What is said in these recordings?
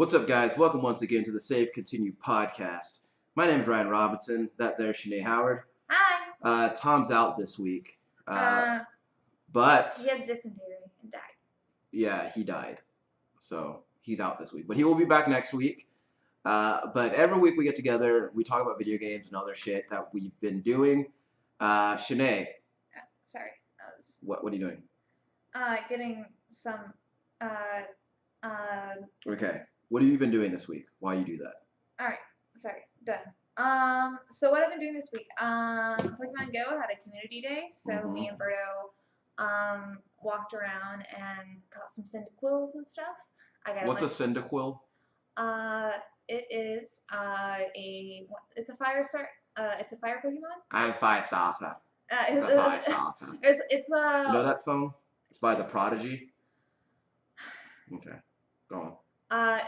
What's up, guys? Welcome once again to the Save Continue podcast. My name is Ryan Robinson. That there's Shanae Howard. Hi. Tom's out this week, But but he has dysentery and died. yeah, he died, so he's out this week. But he will be back next week. But every week we get together, we talk about video games and other shit that we've been doing. Shanae, Sorry, I was what are you doing? getting some Okay, what have you been doing this week? Why you do that? All right, sorry, done. So what I've been doing this week? Pokemon Go had a community day, so me and Berto walked around and caught some Cyndaquils and stuff. What's a Cyndaquil? It is it's a fire start. It's a fire Pokemon. I'm a fire starter. It's A fire starter. It's You know that song? It's by The Prodigy. Okay, go on.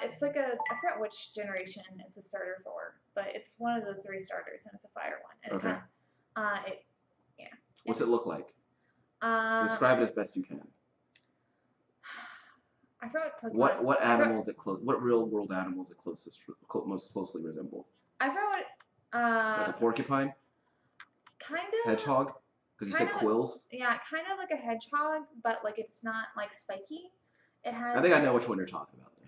It's like I forgot which generation it's a starter for, but it's one of the 3 starters, and it's a fire one. And Okay. Yeah. What's it look like? Describe it as best you can. I forgot what Pokemon. What animal is it What real world animal is it most closely resemble? I forgot what. Like a porcupine? Kind of. Hedgehog? Because you said quills. Yeah, kind of like a hedgehog, but like it's not like spiky. It has. I think I know which one you're talking about then.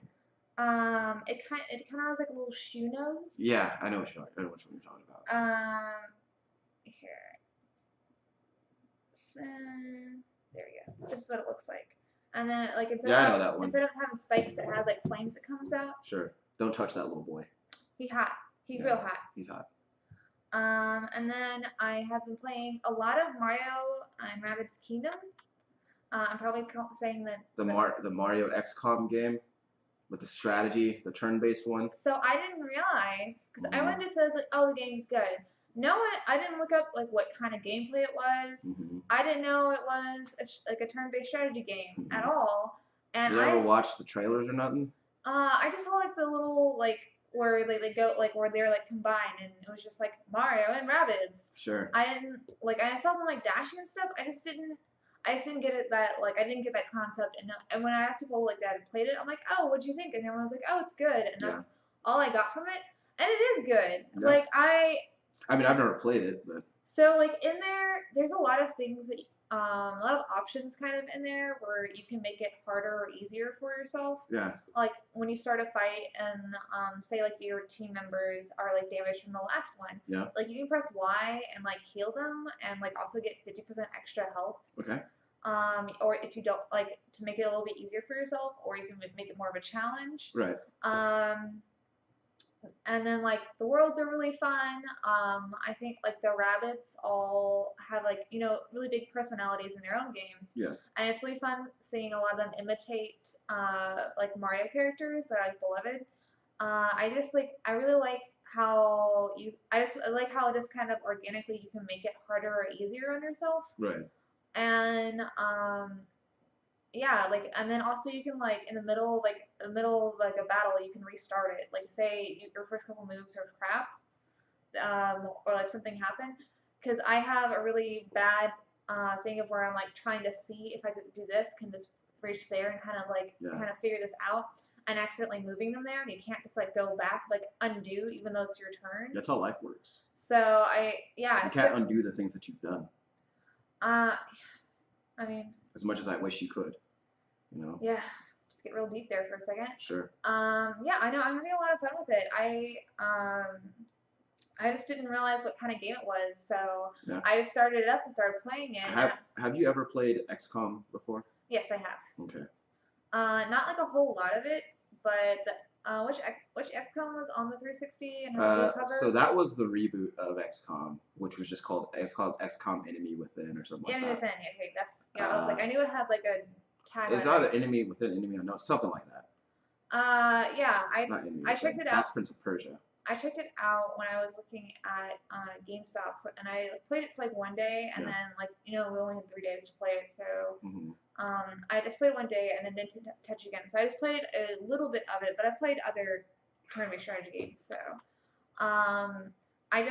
It kind of has like a little shoe nose. Yeah, I know which one you're talking about. Here. So, there we go. This is what it looks like. And then like I know that one. Instead of having spikes, it has like flames that comes out. Sure. Don't touch that little boy. He hot. He real hot. He's hot. And then I have been playing a lot of Mario and Rabbids Kingdom. I'm probably saying that the Mario XCOM game with the strategy, the turn-based one. So I didn't realize because everyone just says like, "Oh, the game's good." No, I didn't look up like what kind of gameplay it was. I didn't know it was like a turn-based strategy game at all. And you ever watch the trailers or nothing? I just saw like the little like where they go like where they're like combined, and it was just like Mario and Rabbids. Sure. I didn't like I saw them like dashing and stuff. I just didn't get it that like I didn't get that concept. And when I asked people like that had played it, I'm like, oh, what'd you think? And everyone's like, oh, it's good. And that's all I got from it. And it is good. Yeah. Like I mean, I've never played it, but so like in there's a lot of things that a lot of options kind of in there where you can make it harder or easier for yourself. Yeah. Like when you start a fight and say like your team members are like damaged from the last one. Yeah. Like you can press Y and like heal them and like also get 50% extra health. Okay. Or if you don't like to make it a little bit easier for yourself, or you can make it more of a challenge. Right. And then like the worlds are really fun. I think like the rabbits all have like really big personalities in their own games. Yeah. And it's really fun seeing a lot of them imitate like Mario characters that I've beloved. I really like how I like how it is kind of organically you can make it harder or easier on yourself. Right. And yeah, like, and then also you can like in the middle of a battle you can restart it. Like say your first couple moves are crap, or like something happened. Because I have a really bad thing of where I'm like trying to see if I could do this, can this reach there, and kind of figure this out, and accidentally moving them there, and you can't just like go back like undo even though it's your turn. That's how life works. So you can't undo the things that you've done. I mean, as much as I wish you could, Yeah, just get real deep there for a second. Sure. Yeah, I know. I'm having a lot of fun with it. I just didn't realize what kind of game it was, so I just started it up and started playing it. Have you ever played XCOM before? Yes, I have. Okay. Not like a whole lot of it, but which XCOM was on the 360 and had a cover? So that was the reboot of XCOM, which was just called XCOM Enemy Within or something like that. Enemy Within, okay, that's I was like I knew it had like a tag. It's not an Enemy Within, Enemy Unknown, something like that. Yeah, I checked it out. That's Prince of Persia. I checked it out when I was working at GameStop, and I played it for like one day, and then like we only had 3 days to play it, so I just played one day and then didn't touch again. So I just played a little bit of it, but I played other turn-based strategy games. So I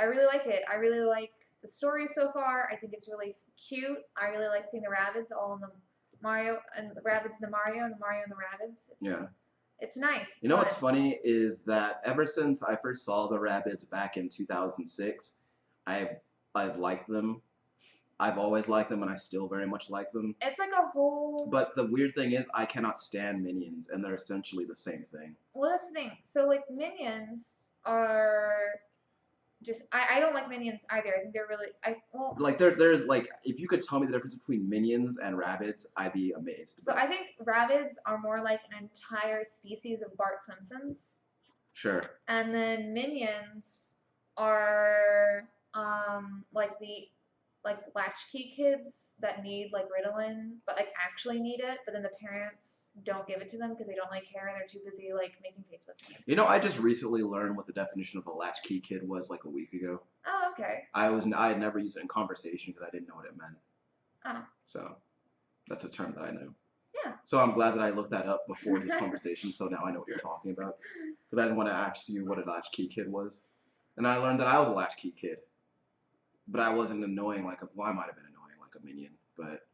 really like it. I really like the story so far. I think it's really cute. I really like seeing the rabbits all in the Mario and the rabbits in the Mario and the Mario and the rabbits. It's nice. It's You know fun. what's funny is that ever since I first saw the Rabbids back in 2006, I've I've liked them. I've always liked them, and I still very much like them. It's like a whole. But the weird thing is, I cannot stand minions, and they're essentially the same thing. Well, that's the thing. So like minions are just I don't like minions either. I think they're really Like there's like if you could tell me the difference between minions and Rabbids, I'd be amazed. So I think Rabbids are more like an entire species of Bart Simpsons. Sure. And then minions are like the latchkey kids that need like Ritalin, but like actually need it, but then the parents don't give it to them because they don't like care and they're too busy like making Facebook games. You know, I just recently learned what the definition of a latchkey kid was like a week ago. Oh, okay. I had never used it in conversation because I didn't know what it meant. Oh. So that's a term that I knew. Yeah. So I'm glad that I looked that up before this conversation, so now I know what you're talking about. Because I didn't want to ask you what a latchkey kid was. And I learned that I was a latchkey kid. But I wasn't annoying well, I might have been annoying like a minion, but...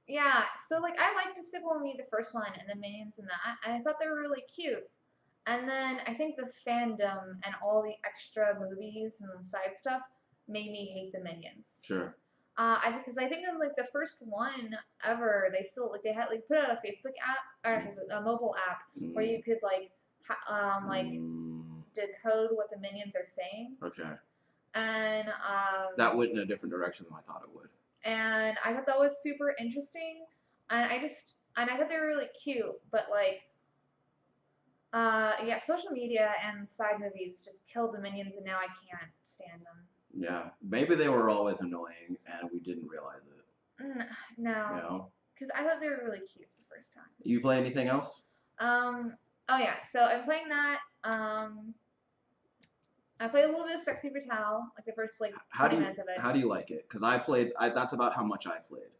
Yeah, so like I liked Despicable Me, the first one, and the minions in that, and I thought they were really cute. And then I think the fandom and all the extra movies and side stuff made me hate the minions. Sure. Because I think in like the first one ever, they still like they had like put out a Facebook app or a mobile app where you could like decode what the minions are saying. Okay. And that went in a different direction than I thought it would. And I thought that was super interesting, and I thought they were really cute, but like. Yeah, social media and side movies just killed the minions, and now I can't stand them. Yeah, maybe they were always annoying, and we didn't realize it. No. You know? Because I thought they were really cute the first time. You play anything else? Oh yeah, so I'm playing that. I played a little bit of Sexy Brutale, like the first like 20 minutes of it. How do you like it? Because that's about how much I played.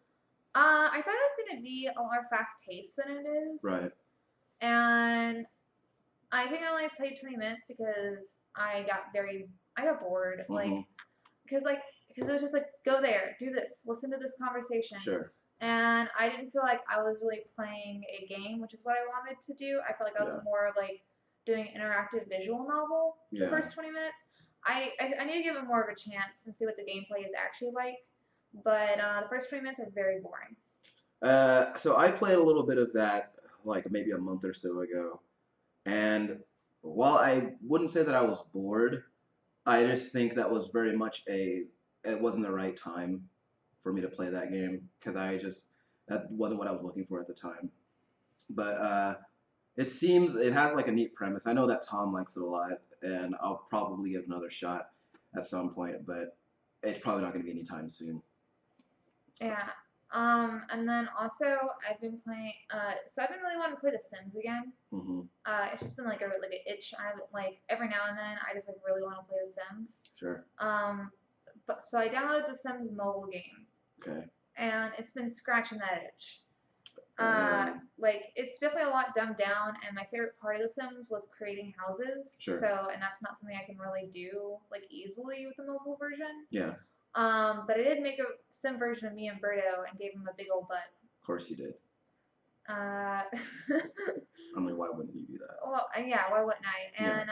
I thought it was gonna be a lot more fast paced than it is. Right. And I think I only played 20 minutes because I got bored. Mm-hmm. Like, because it was just like, go there, do this, listen to this conversation. Sure. And I didn't feel like I was really playing a game, which is what I wanted to do. I felt like I was more like doing an interactive visual novel the first 20 minutes. I need to give it more of a chance and see what the gameplay is actually like. But the first 20 minutes are very boring. So I played a little bit of that like maybe a month or so ago. And while I wouldn't say that I was bored, I just think that was very much it wasn't the right time for me to play that game because that wasn't what I was looking for at the time. But it seems it has like a neat premise. I know that Tom likes it a lot, and I'll probably give it another shot at some point, but it's probably not going to be anytime soon. Yeah. And then also I've been playing. So I've been really wanting to play The Sims again. Mm-hmm. It's just been like an itch. I haven't like every now and then I just like really want to play The Sims. Sure. But so I downloaded The Sims mobile game. Okay. And it's been scratching that itch. Like it's definitely a lot dumbed down, and my favorite part of The Sims was creating houses. Sure. So, and that's not something I can really do like easily with the mobile version. Yeah. But I did make a sim version of me and Berto and gave him a big old butt. Of course you did. I mean, why wouldn't you do that? Well, yeah, why wouldn't I? And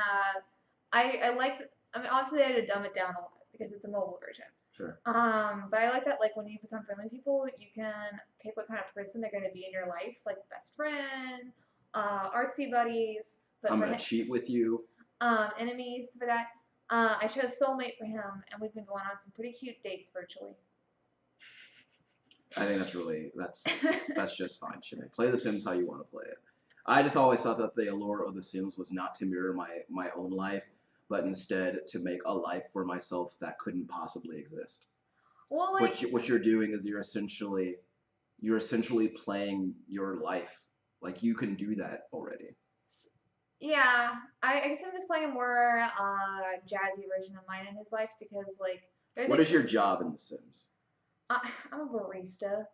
I like. I mean, obviously I had to dumb it down a lot because it's a mobile version. Sure. But I like that, like, when you become friendly with people, you can pick what kind of person they're going to be in your life, like best friend, artsy buddies. But I'm going to cheat with you. Enemies for that. I chose soulmate for him, and we've been going on some pretty cute dates virtually. I think that's just fine, Sinead. Play The Sims how you want to play it. I just always thought that the allure of The Sims was not to mirror my own life, but instead to make a life for myself that couldn't possibly exist. Well, like, what you're doing is you're essentially playing your life. Like, you can do that already. Yeah, I guess I'm just playing a more jazzy version of mine in his life because, like, What is your job in The Sims? I'm a barista.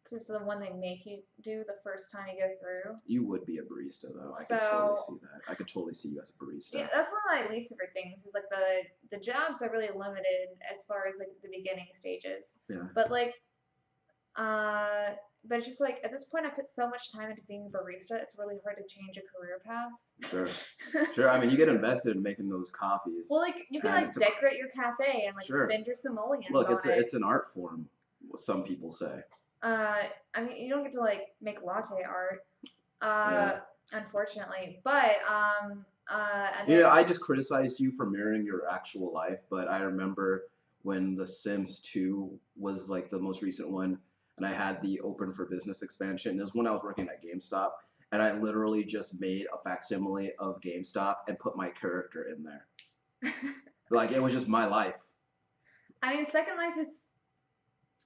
Because it's the one they make you do the first time you go through. You would be a barista, though. I could totally see that. I could totally see you as a barista. Yeah, that's one of my least favorite things. Is like the jobs are really limited as far as like the beginning stages. Yeah. But like, but it's just like at this point, I put so much time into being a barista. It's really hard to change a career path. Sure. Sure. I mean, you get invested in making those coffees. Well, like you can And like decorate your cafe and like sure. spend your simoleons Look, on it. it's an art form. Some people say. I mean, you don't get to like make latte art, Yeah. unfortunately. But and You know, then I just criticized you for mirroring your actual life, but I remember when The Sims 2 was like the most recent one, and I had the open for business expansion. It was when I was working at GameStop, and I literally just made a facsimile of GameStop and put my character in there. Like it was just my life. I mean, Second Life is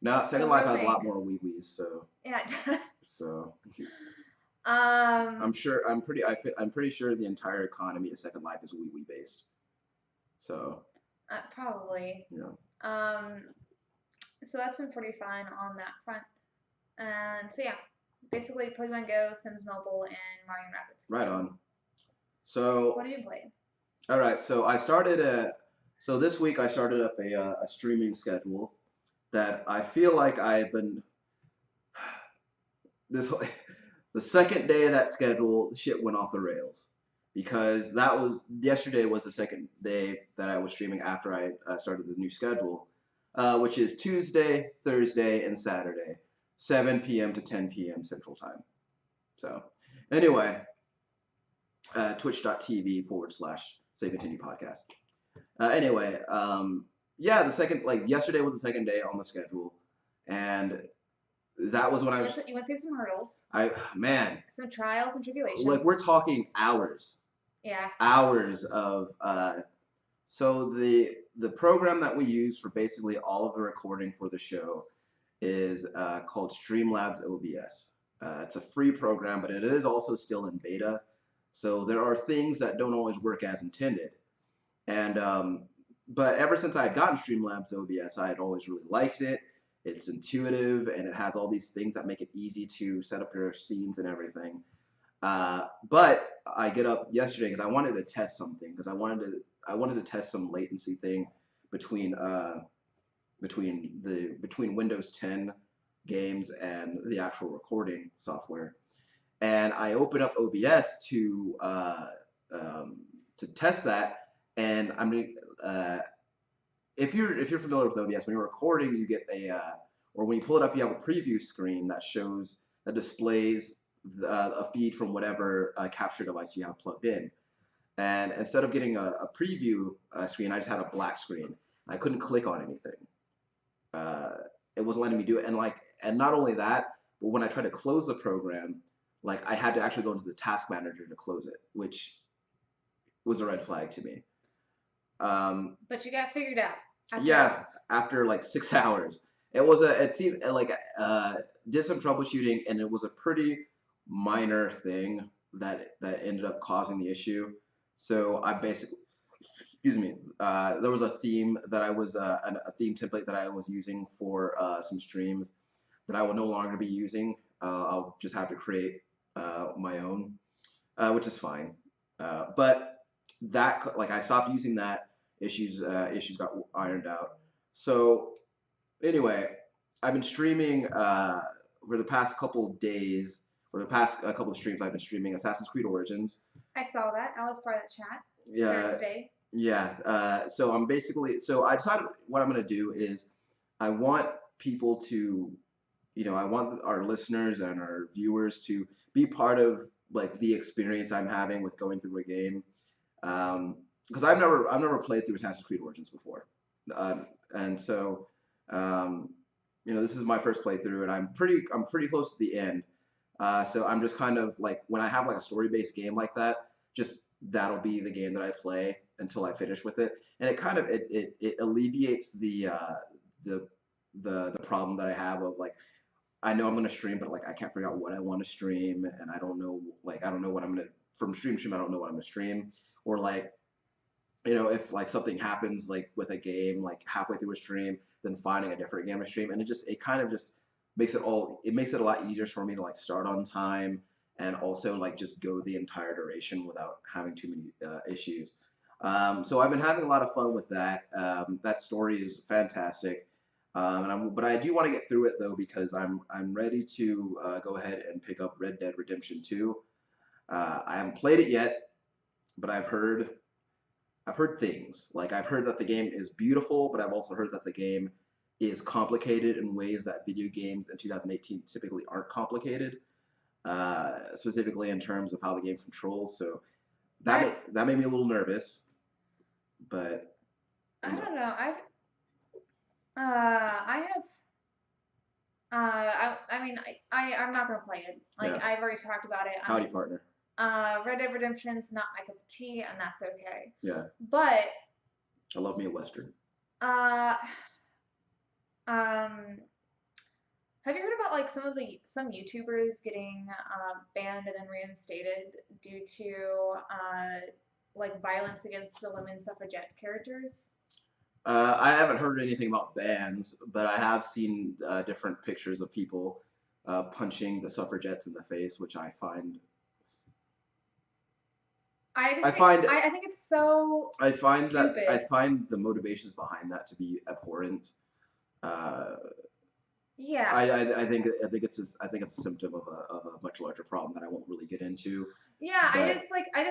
Now, Second Life has a growing. lot more wee wees, so Yeah, it does. so Um, I'm pretty sure the entire economy of Second Life is wee wee based. So probably. yeah. So that's been pretty fun on that front. And so yeah, basically Pokemon Go, Sims Mobile, and Mario & Rabbids. Right on. So What have you played? all right, so this week I started up a streaming schedule that I feel like I've been this the second day of that schedule shit went off the rails because that was yesterday was the second day that I was streaming after I started the new schedule, which is Tuesday, Thursday, and Saturday, 7 p.m. to 10 p.m. Central Time. So anyway, twitch.tv/ Say Continue Podcast. Anyway, yeah, the second, like yesterday was the second day on the schedule, and that was when I was. You went through some hurdles. Man, some trials and tribulations. like we're talking hours. Yeah. Hours of. So the program that we use for basically all of the recording for the show is called Streamlabs OBS. It's a free program, but it is also still in beta. So there are things that don't always work as intended. And but ever since I had gotten Streamlabs OBS, I had always really liked it. It's intuitive and it has all these things that make it easy to set up your scenes and everything. But I get up yesterday because I wanted to test something because I wanted to test some latency thing between between Windows 10 games and the actual recording software. And I opened up OBS to test that. And I mean, if you're familiar with OBS, when you're recording, you get or when you pull it up, you have a preview screen that displays a feed from whatever capture device you have plugged in. And instead of getting a preview screen, I just had a black screen. I couldn't click on anything. It wasn't letting me do it, and not only that, but when I tried to close the program, like I had to actually go into the task manager to close it, which was a red flag to me. But you got figured out. After like 6 hours. It seemed like did some troubleshooting, and it was a pretty minor thing that ended up causing the issue. So I basically, excuse me, there was a theme that a theme template that I was using for some streams that I will no longer be using. I'll just have to create my own, which is fine. But that, like, I stopped using that. Issues got ironed out. So anyway, I've been streaming for the past couple of days, or the past couple of streams. I've been streaming Assassin's Creed Origins. I saw that. I was part of the chat. Yeah. Thursday. Yeah. So I decided what I'm gonna do is I want people to, I want our listeners and our viewers to be part of like the experience I'm having with going through a game. Because I've never played through Assassin's Creed Origins before, and so this is my first playthrough, and I'm pretty close to the end. So I'm just kind of like when I have like a story-based game like that, just that'll be the game that I play until I finish with it, and it alleviates the problem that I have of like I know I'm gonna stream, but like I can't figure out what I want to stream, and I don't know what I'm gonna from stream. I don't know what I'm gonna stream, or like if like something happens like with a game like halfway through a stream, then finding a different game to stream, and it kind of just makes it a lot easier for me to like start on time and also like just go the entire duration without having too many issues. So I've been having a lot of fun with that. That story is fantastic. But I do want to get through it though because I'm ready to go ahead and pick up Red Dead Redemption 2. I haven't played it yet, but I've heard things. Like I've heard that the game is beautiful, but I've also heard that the game is complicated in ways that video games in 2018 typically aren't complicated. Specifically in terms of how the game controls. So that made me a little nervous, but I don't know. I have I mean I'm not gonna play it. Like yeah. I've already talked about it. Howdy, partner. Red Dead Redemption's not my cup of tea, and that's okay. Yeah. But I love me a Western. uh um have you heard about like some YouTubers getting banned and then reinstated due to like violence against the women suffragette characters? I haven't heard anything about bans, but I have seen different pictures of people punching the suffragettes in the face, which I find. I think it's so stupid. I find the motivations behind that to be abhorrent. Yeah. I think it's a symptom of a much larger problem that I won't really get into. Yeah, I just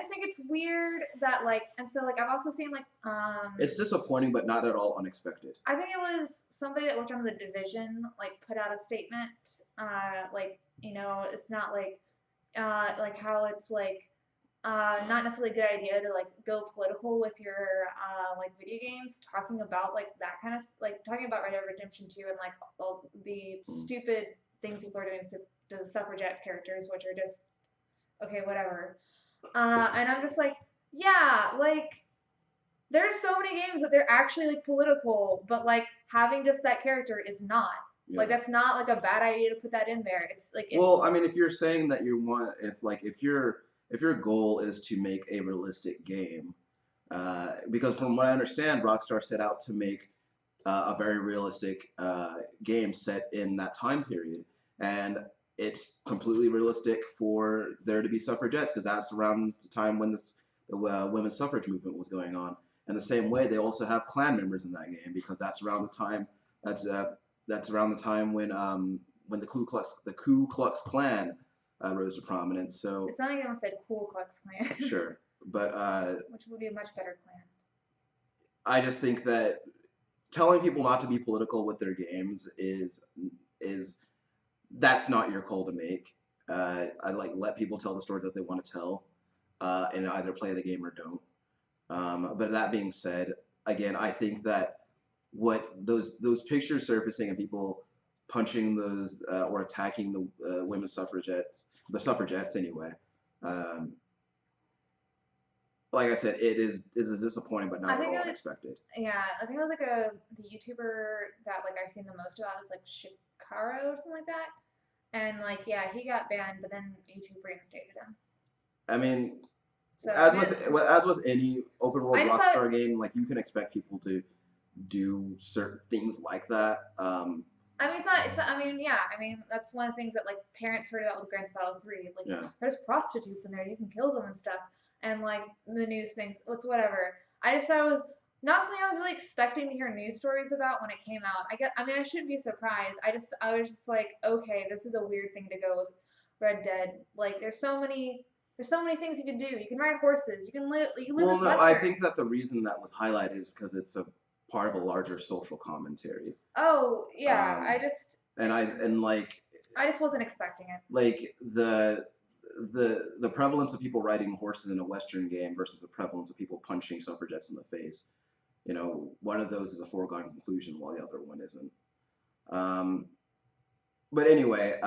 think it's weird that like, and so like I've also seen like it's disappointing but not at all unexpected. I think it was somebody that worked on the Division like put out a statement like, you know, it's not like how it's like not necessarily a good idea to like go political with your like video games, talking about like that kind of like talking about Red Dead Redemption 2 and like all the stupid things people are doing to the suffragette characters, which are just okay, whatever. And I'm just like, yeah, like there's so many games that they're actually like political, but like having just that character is not. Yeah. Like that's not like a bad idea to put that in there. It's like well, I mean, if you're saying that you want, if your goal is to make a realistic game, because from what I understand, Rockstar set out to make a very realistic game set in that time period, and it's completely realistic for there to be suffragettes because that's around the time when the women's suffrage movement was going on. And the same way, they also have clan members in that game because that's around the time that's around the time when the Ku Klux Klan rose to prominence. So it's not like anyone said Ku Klux Klan. Sure, but which would be a much better clan. I just think that telling people not to be political with their games is that's not your call to make. I like let people tell the story that they want to tell, and either play the game or don't. But that being said, again, I think that what those pictures surfacing of people punching those or attacking the women's suffragettes, the suffragettes anyway. Like I said, it is disappointing, but not at all unexpected. Yeah, I think it was like the YouTuber that like I've seen the most about is like Shikaro or something like that, and like yeah, he got banned, but then YouTube reinstated him. I mean, so, as with any open world Rockstar game, like you can expect people to do certain things like that. I mean, it's not. I mean, yeah. I mean, that's one of the things that like parents heard about with Grand Theft Auto 3. Like, yeah. There's prostitutes in there. You can kill them and stuff. And like the news things, whatever. I just thought it was not something I was really expecting to hear news stories about when it came out. I mean, I shouldn't be surprised. I was just like, okay, this is a weird thing to go with Red Dead. Like, there's so many things you can do. You can ride horses. You can live. Well, no, I think that the reason that was highlighted is because it's a part of a larger social commentary. Oh yeah, I just wasn't expecting it. Like the prevalence of people riding horses in a Western game versus the prevalence of people punching suffragettes in the face. You know, one of those is a foregone conclusion while the other one isn't. But anyway,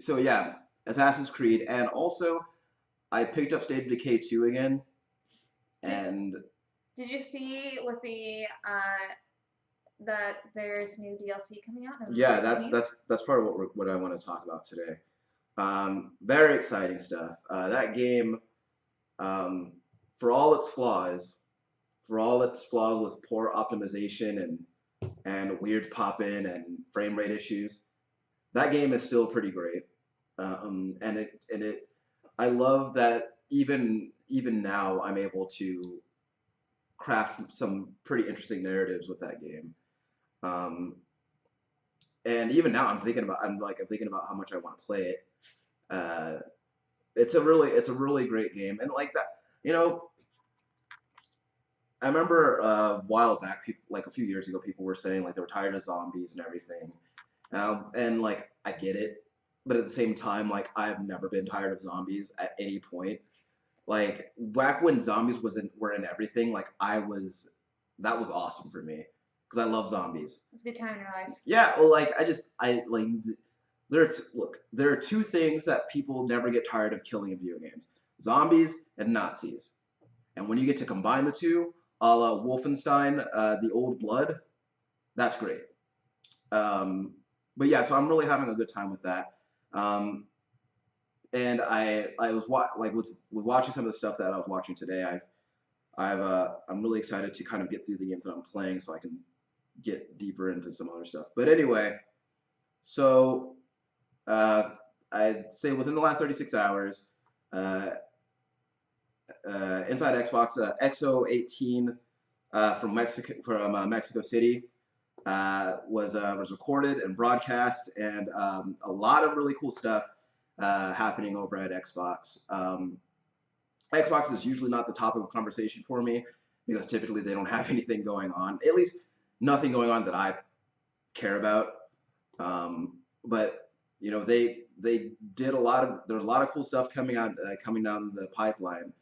so yeah, Assassin's Creed, and also I picked up State of Decay 2 again, and. Did you see with the that there's new DLC coming out? Yeah, that's part of what I want to talk about today. Very exciting stuff. That game, for all its flaws with poor optimization and weird pop-in and frame rate issues, that game is still pretty great. I love that even now I'm able to craft some pretty interesting narratives with that game. and even now I'm thinking about how much I want to play it. Uh, it's a really great game, and like that, you know, I remember a while back, people like a few years ago, people were saying like they were tired of zombies and everything, and like I get it, but at the same time, like I've never been tired of zombies at any point. Like back when zombies were in everything, like that was awesome for me because I love zombies. It's a good time in your life. Yeah, well, like I like look, there are two things that people never get tired of killing in video games: zombies and Nazis. And when you get to combine the two, a la Wolfenstein, The Old Blood, that's great. Um, but yeah, so I'm really having a good time with that. Um, and I was like with watching some of the stuff that I was watching today. I'm really excited to kind of get through the games that I'm playing so I can get deeper into some other stuff. But anyway, so uh, I'd say within the last 36 hours, uh, inside Xbox XO18 from Mexico City was recorded and broadcast, and a lot of really cool stuff happening over at Xbox. Xbox is usually not the topic of conversation for me because typically they don't have anything going on, at least nothing going on that I care about. But you know they did there's a lot of cool stuff coming down the pipeline.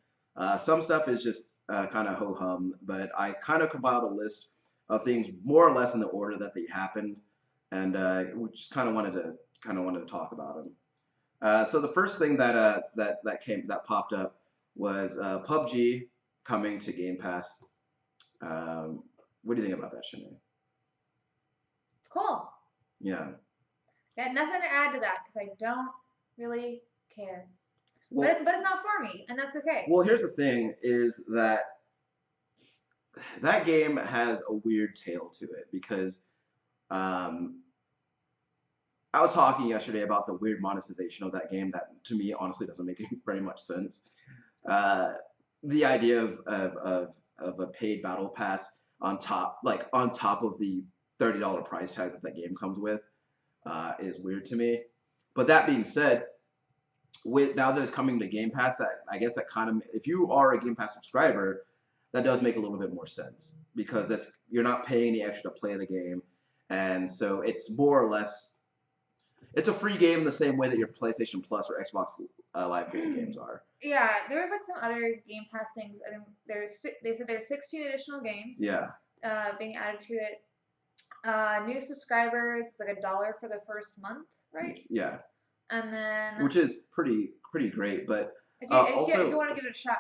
Some stuff is just kind of ho hum, but I kind of compiled a list of things more or less in the order that they happened, and we just kind of wanted to talk about them. So the first thing that popped up was PUBG coming to Game Pass. What do you think about that, Shanae? Cool. Yeah. Got nothing to add to that because I don't really care. Well, but it's not for me, and that's okay. Well, here's the thing: is that game has a weird tale to it because um, I was talking yesterday about the weird monetization of that game that to me honestly doesn't make very much sense. Uh, the idea of a paid battle pass on top of the $30 price tag that game comes with is weird to me. But that being said, with now that it's coming to Game Pass, that I guess that kind of if you are a Game Pass subscriber, that does make a little bit more sense because you're not paying any extra to play the game, and so it's more or less it's a free game in the same way that your PlayStation Plus or Xbox Live Gold games are. Yeah, there was like some other Game Pass things. I think they said there's 16 additional games. Yeah. Being added to it. New subscribers, it's like $1 for the first month, right? Yeah. And then which is pretty great, but if you want to give it a shot,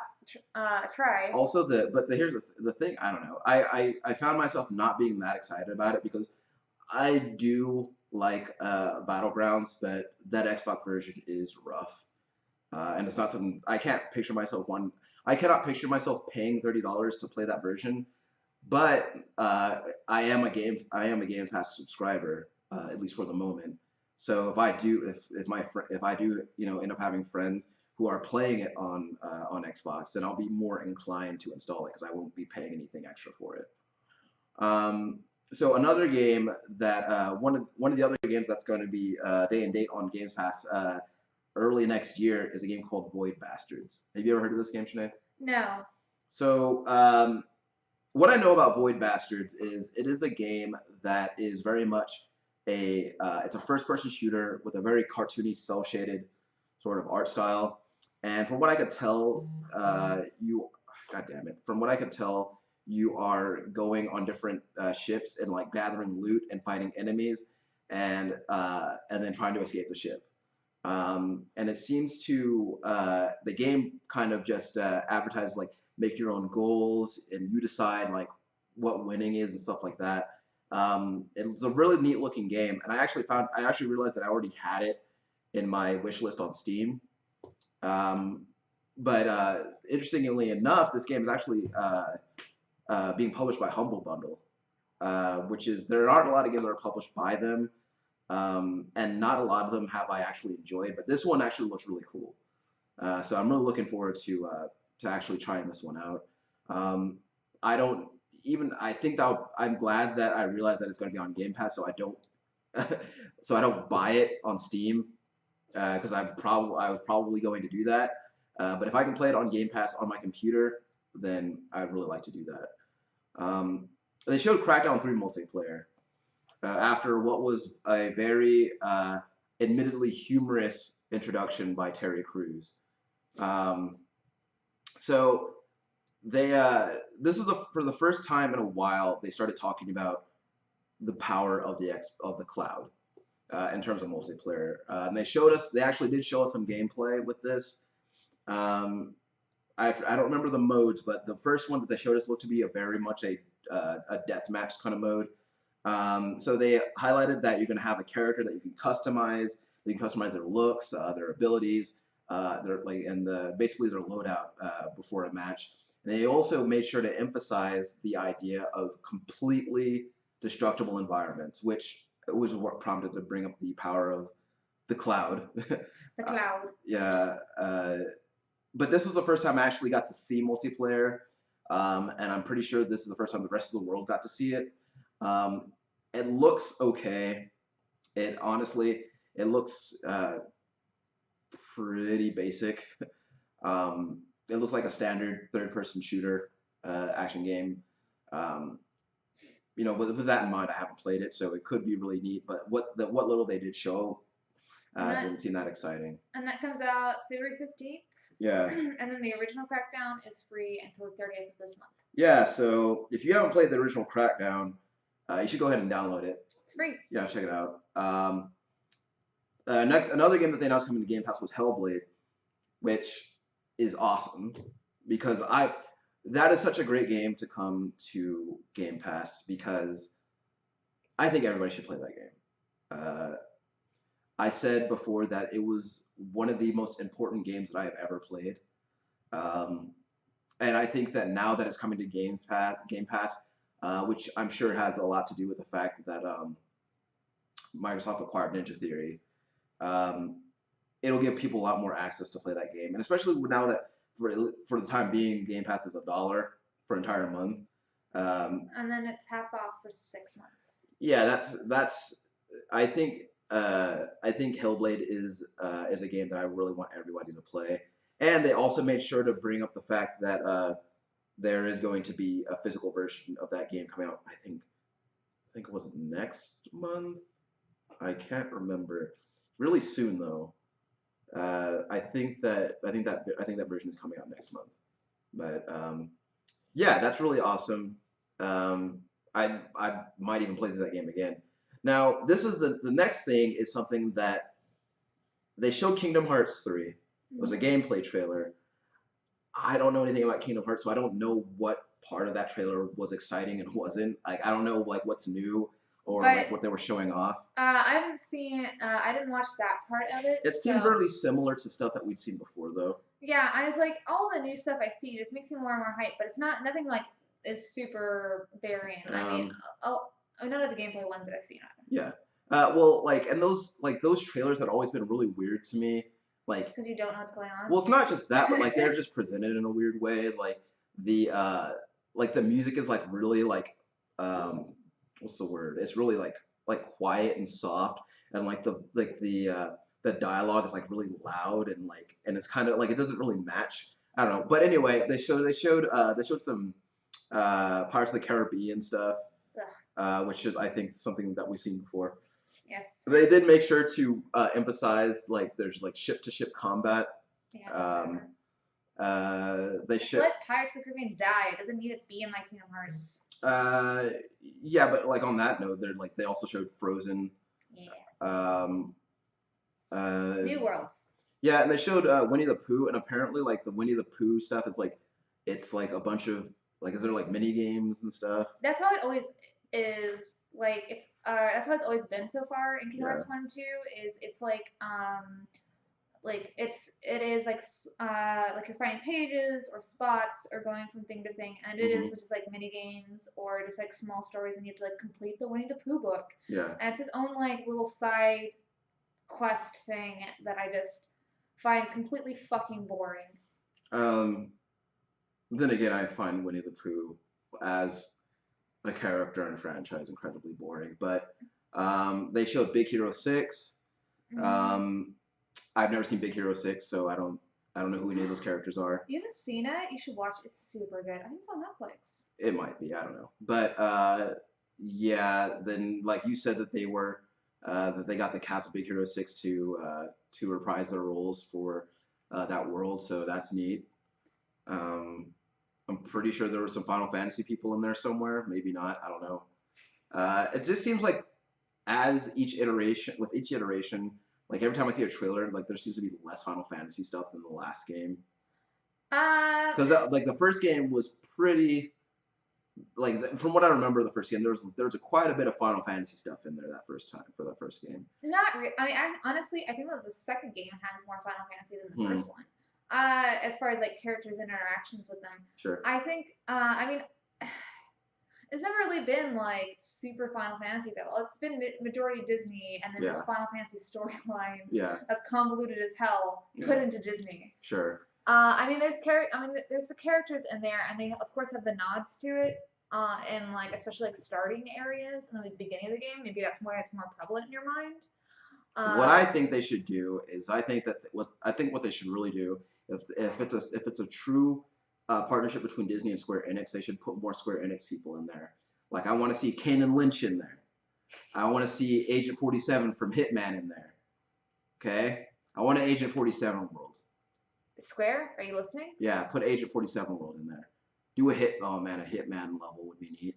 try. Also, here's the thing. I don't know. I found myself not being that excited about it because I do like Battlegrounds, but that Xbox version is rough, and it's not something I can't picture myself I cannot picture myself paying $30 to play that version. But I am a Game Pass subscriber, at least for the moment. So if I do end up having friends who are playing it on Xbox, then I'll be more inclined to install it because I won't be paying anything extra for it. So another game that one of the other games that's going to be day and date on Games Pass early next year is a game called Void Bastards. Have you ever heard of this game, Sinead? No. So what I know about Void Bastards is it is a game that is very much it's a first-person shooter with a very cartoony, cel-shaded sort of art style. And from what I could tell, God damn it, from what I could tell, you are going on different ships and like gathering loot and fighting enemies, and then trying to escape the ship. And it seems to the game kind of just advertises like make your own goals and you decide like what winning is and stuff like that. It's a really neat looking game, and I actually realized that I already had it in my wish list on Steam. But interestingly enough, this game is actually being published by Humble Bundle, which is there aren't a lot of games that are published by them, and not a lot of them have I actually enjoyed. But this one actually looks really cool, so I'm really looking forward to actually trying this one out. I think that I'm glad that I realized that it's going to be on Game Pass, so I don't so I don't buy it on Steam because I was probably going to do that. But if I can play it on Game Pass on my computer, then I'd really like to do that. They showed Crackdown 3 multiplayer after what was a very admittedly humorous introduction by Terry Crews. Um, so they this is for the first time in a while they started talking about the power of the cloud in terms of multiplayer. And they actually did show us some gameplay with this. Um, I don't remember the modes, but the first one that they showed us looked to be a very much a deathmatch kind of mode. So they highlighted that you're going to have a character that you can customize. You can customize their looks, their abilities, basically their loadout before a match. And they also made sure to emphasize the idea of completely destructible environments, which was what prompted to bring up the power of the cloud. The cloud. Yeah. But this was the first time I actually got to see multiplayer, and I'm pretty sure this is the first time the rest of the world got to see it. It looks okay. It honestly, it looks pretty basic. It looks like a standard third-person shooter action game. Um, with that in mind, I haven't played it, so it could be really neat. But what little they did show didn't seem that exciting. And that comes out February 15th. Yeah. And then the original Crackdown is free until the 30th of this month. Yeah, so if you haven't played the original Crackdown, you should go ahead and download it. It's free. Yeah, check it out. Another game that they announced coming to Game Pass was Hellblade, which is awesome because that is such a great game to come to Game Pass because I think everybody should play that game. I said before that it was one of the most important games that I have ever played. And I think that now that it's coming to Game Pass, which I'm sure has a lot to do with the fact that Microsoft acquired Ninja Theory, it'll give people a lot more access to play that game. And especially now that for the time being, Game Pass is $1 for an entire month. And then it's half off for 6 months. Yeah, that's. I think Hellblade is a game that I really want everybody to play. And they also made sure to bring up the fact that there is going to be a physical version of that game coming out. I think it was next month. I can't remember. Really soon though. I think that version is coming out next month. But yeah, that's really awesome. I might even play that game again. Now, this is the next thing is something that they showed Kingdom Hearts 3. It was a gameplay trailer. I don't know anything about Kingdom Hearts, so I don't know what part of that trailer was exciting and wasn't. Like, I don't know like what's new or like what they were showing off. I haven't seen. I didn't watch that part of it. It seemed really similar to stuff that we'd seen before, though. Yeah, I was like, all the new stuff I see just makes me more and more hype, but it's nothing like is super varying. I mean, none of the gameplay ones that I've seen. Yeah. Well, and those trailers had always been really weird to me. Like, because you don't know what's going on. Well, it's not just that, but like they're just presented in a weird way. Like the music is like really like what's the word? It's really like quiet and soft, and like the dialogue is like really loud and it's kind of like it doesn't really match. I don't know, but anyway, they showed some Pirates of the Caribbean stuff, which is I think something that we've seen before. Yes. They did make sure to emphasize like there's like ship to ship combat. Yeah. They let Pirates of the Caribbean die. It doesn't need to be in my Kingdom Hearts. Yeah, but like on that note, they also showed Frozen. Yeah. New Worlds. Yeah, and they showed Winnie the Pooh, and apparently like the Winnie the Pooh stuff is like it's like a bunch of like is there like mini games and stuff? That's how it always is. Like it's that's how it's always been so far in Kingdom Hearts 1 and 2 is it's like it is like you're finding pages or spots or going from thing to thing, and it is just like mini games or just like small stories, and you have to like complete the Winnie the Pooh book. Yeah. And it's its own like little side quest thing that I just find completely fucking boring. Then again, I find Winnie the Pooh as a character and a franchise incredibly boring, but They showed Big Hero 6. Mm. I've never seen Big Hero 6, so I don't know who any of those characters are. You haven't seen it? You should watch it. It's super good. I think it's on Netflix. It might be, I don't know. But yeah, then like you said that they got the cast of Big Hero 6 to reprise their roles for that world, so that's neat. Um, I'm pretty sure there were some Final Fantasy people in there somewhere. Maybe not. I don't know. It just seems like with each iteration, like every time I see a trailer, like there seems to be less Final Fantasy stuff than the last game. Uh, Because like the first game was pretty, like from what I remember, the first game there was quite a bit of Final Fantasy stuff in there that first time for that first game. Not re- I mean, honestly, I think that the second game has more Final Fantasy than the first one. As far as like characters and interactions with them, Sure. I think. I mean, it's never really been like super Final Fantasy though. It's been majority Disney, and then Yeah. this Final Fantasy storylines Yeah. that's convoluted as hell put into Disney. Sure. I mean, there's the characters in there, and they of course have the nods to it. And like especially like starting areas in the beginning of the game, maybe that's why it's more prevalent in your mind. What I think they should do is I think what they should really do if it's a true partnership between Disney and Square Enix, they should put more Square Enix people in there. Like I want to see Kanan Lynch in there. I want to see Agent 47 from Hitman in there. Okay, I want an Agent 47 world. Square, are you listening? Yeah, put Agent 47 world in there. Oh man, a Hitman level would be neat.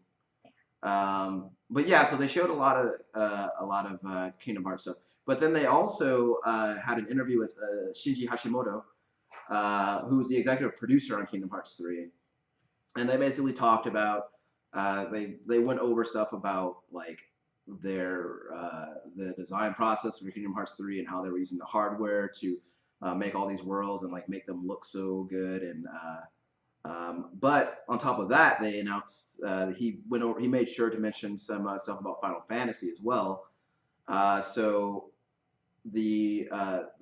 But yeah, so they showed a lot of Kingdom Hearts stuff. But then they also had an interview with Shinji Hashimoto, who was the executive producer on Kingdom Hearts 3, and they basically talked about they went over stuff about like the design process for Kingdom Hearts 3 and how they were using the hardware to make all these worlds and like make them look so good and but on top of that, they announced he made sure to mention some stuff about Final Fantasy as well. So the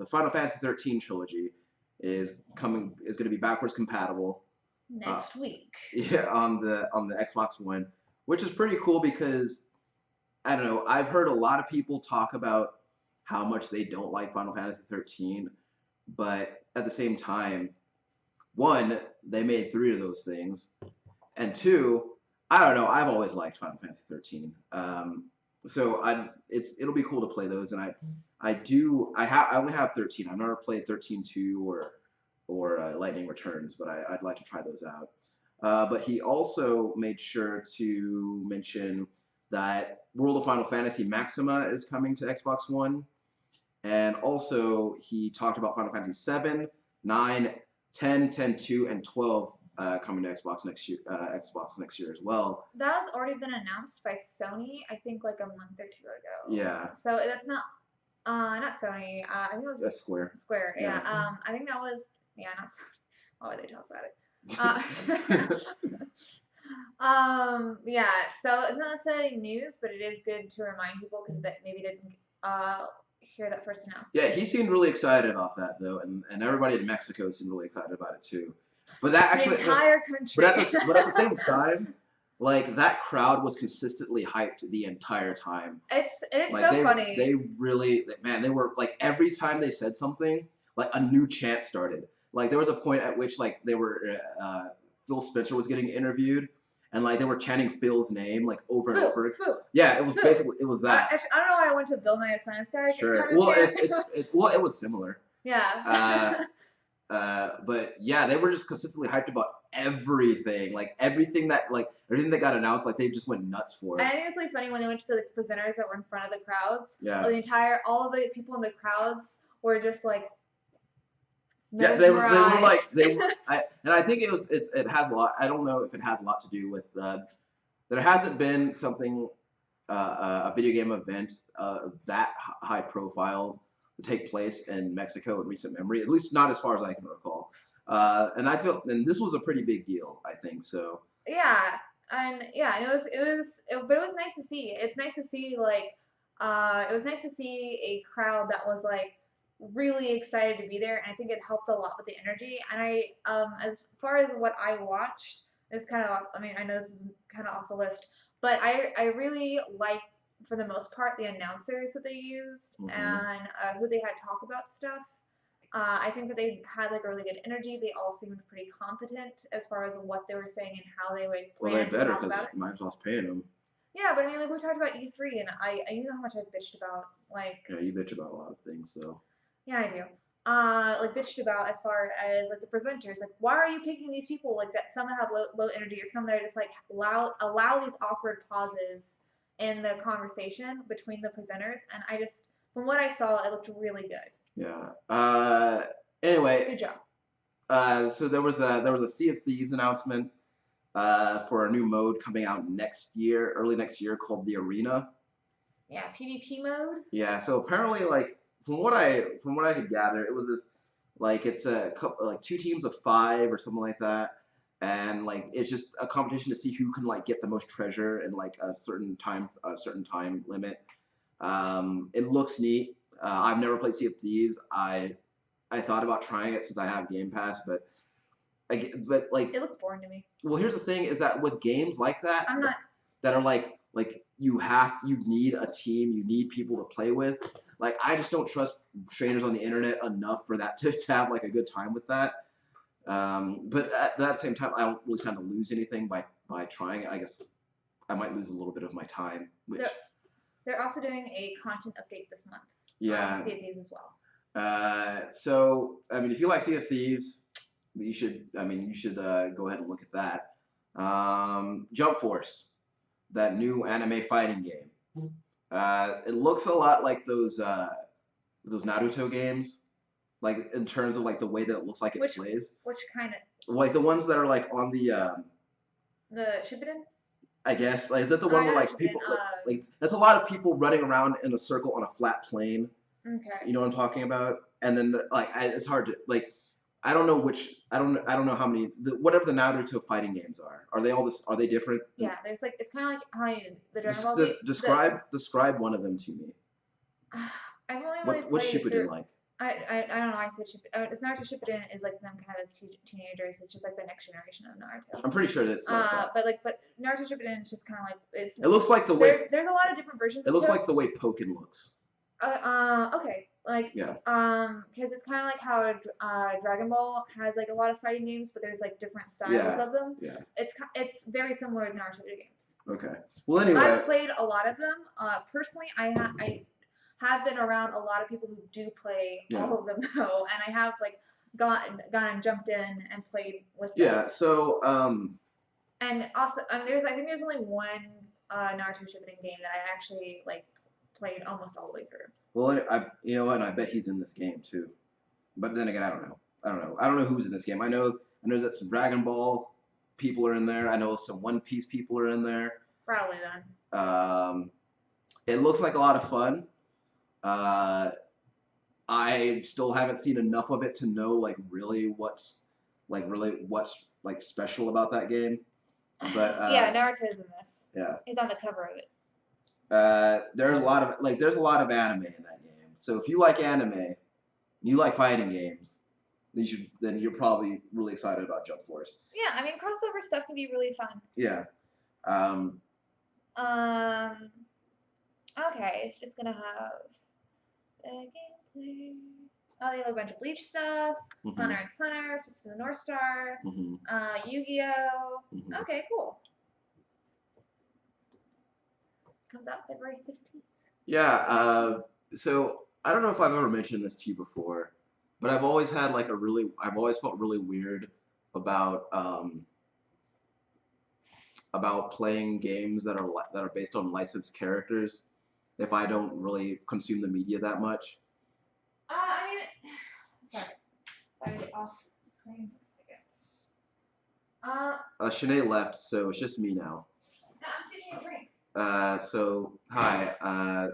Final Fantasy 13 trilogy is going to be backwards compatible next week. Yeah, on the Xbox One, which is pretty cool because I don't know. I've heard a lot of people talk about how much they don't like Final Fantasy 13, but at the same time, one, they made 3 of those things, and 2, I don't know. I've always liked Final Fantasy 13, so it'll be cool to play those, and I only have 13. I've never played 13-2 or Lightning Returns, but I'd like to try those out. But he also made sure to mention that World of Final Fantasy Maxima is coming to Xbox One, and also he talked about Final Fantasy 7, 9, 10, 10-2, and 12 coming to Xbox next year as well. That has already been announced by Sony, I think, like a month or 2 ago. Yeah. So that's not Sony. I think it was Square. Square. Yeah. I think that was not Sony. Why would they talk about it? Yeah. So it's not necessarily news, but it is good to remind people because that maybe didn't hear that first announcement. Yeah, he seemed really excited about that though, and everybody in Mexico seemed really excited about it too. But that actually, the entire country. But at the same time, like that crowd was consistently hyped the entire time. It's like, so funny. They really, man, they were like every time they said something, like a new chant started. Like there was a point at which like they were Phil Spencer was getting interviewed. And like they were chanting Phil's name like over and over. Phil. Yeah, it was basically that. I don't know why I went to Bill Nye a Science Guy. Sure. Kind of well, it was similar. Yeah. But yeah, they were just consistently hyped about everything, like everything that got announced, like they just went nuts for it. I think it's really funny when they went to the presenters that were in front of the crowds. Yeah. All of the people in the crowds were just like. Yeah, they were like and I think it has a lot. I don't know if it has a lot to do with there hasn't been something a video game event that high profile to take place in Mexico in recent memory, at least not as far as I can recall. And I feel this was a pretty big deal. I think so. Yeah, and it was nice to see. It's nice to see it was nice to see a crowd that was like really excited to be there, and I think it helped a lot with the energy. And I as far as what I watched is kind of, I mean, I know this is kind of off the list, but I really like for the most part, the announcers that they used Mm-hmm. and who they had talk about stuff. I think that they had like a really good energy. They all seemed pretty competent as far as what they were saying and how they would plan to talk about it. Microsoft's paying them. Yeah, but I mean, like we talked about E3, and you know how much I bitched about like. Yeah, you bitch about a lot of things, though. Yeah, I do. Like bitched about as far as like the presenters, like why are you picking these people like that? Some that have low energy, or some that are just like allow these awkward pauses in the conversation between the presenters, and I just from what I saw, it looked really good. Yeah. Anyway. Good job. So there was a Sea of Thieves announcement for a new mode coming out early next year, called the Arena. Yeah, PvP mode. Yeah. So apparently, like from what I could gather, it was this like it's a couple like 2 teams of 5 or something like that, and like it's just a competition to see who can like get the most treasure in like a certain time limit. It looks neat. I've never played Sea of Thieves. I thought about trying it since I have Game Pass, but like it looked boring to me. Well, here's the thing: is that with games like that, I'm not that are like you need a team, you need people to play with. Like I just don't trust strangers on the internet enough for that to have like a good time with that. But at that same time, I don't really stand to lose anything by trying it. I guess I might lose a little bit of my time. Which they're also doing a content update this month. Yeah. Sea of Thieves as well. So I mean, if you like Sea of Thieves, you should go ahead and look at that. Jump Force, that new anime fighting game. It looks a lot like those Naruto games, like in terms of like the way that it looks like it plays. Which kind of? Like the ones that are like on the Shippuden? I guess. Like, is that the one where like people like that's a lot of people running around in a circle on a flat plane? Okay. You know what I'm talking about? And then like it's hard to like. I don't know how many whatever the Naruto fighting games are. Are they all this? Are they different? Yeah, there's like it's kind of like how the Dragon Ball Z. Describe one of them to me. I've only really played. What's Shippuden like? I don't know. I said Shippuden. It's Naruto Shippuden is like them kind of as teenagers. It's just like the next generation of Naruto. I'm pretty sure that's like that. But Naruto Shippuden is just kind of like it's. It looks like the way. There's a lot of different versions. It looks like the way Pokken looks. Okay. Like yeah. Because it's kind of like how Dragon Ball has like a lot of fighting games, but there's like different styles of them. Yeah. It's very similar to Naruto games. Okay. Well, anyway. I've played a lot of them. Personally, I have been around a lot of people who do play all of them though, and I have like gone and jumped in and played with them. Yeah. So. And also, I think there's only one Naruto Shippuden game that I actually like played almost all the way through. Well, you know what? And I bet he's in this game too. But then again, I don't know. I don't know who's in this game. I know that some Dragon Ball people are in there. I know some One Piece people are in there. Probably then. It looks like a lot of fun. I still haven't seen enough of it to know like what's special about that game. But yeah, Naruto's in this. Yeah. He's on the cover of it. There's a lot of anime in that game. So if you like anime, and you like fighting games, then you're probably really excited about Jump Force. Yeah, I mean crossover stuff can be really fun. Yeah. Okay, it's just gonna have the gameplay. Oh, they have a bunch of Bleach stuff. Mm-hmm. Hunter x Hunter, Fist of the North Star. Mm-hmm. Yu-Gi-Oh. Mm-hmm. Okay, cool. Comes out February 15th. Yeah. So I don't know if I've ever mentioned this to you before, but I've always felt really weird about playing games that are based on licensed characters if I don't really consume the media that much. I mean, sorry to get off screen for a second. Shanae left, so it's just me now. No, I'm taking a drink. So hi,